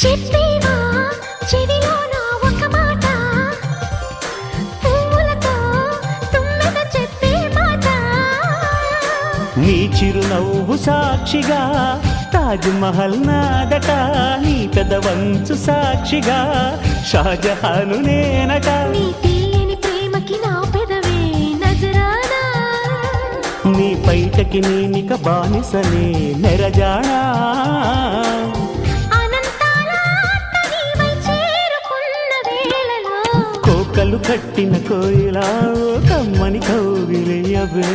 చెప్పేవా చెవిలోన ఒక మాట, పువ్వులతో తుమ్మెద చెప్పే మాట. నీ చిరునవ్వు సాక్షిగా తాజ్ మహల్ నాదట, నీ పెదవంచు సాక్షిగా షాజహాను నేనట. నీ తీయని ప్రేమకి నా పెదవే నజరానా, నీ పైటకి నేనిక బానిసనే నెరజాడా. అనంతాల ఆత్మ నీవై చేరుకున్న వేళలో కోకలు కట్టిన కోయిలా కమ్మని కౌగిలియవే.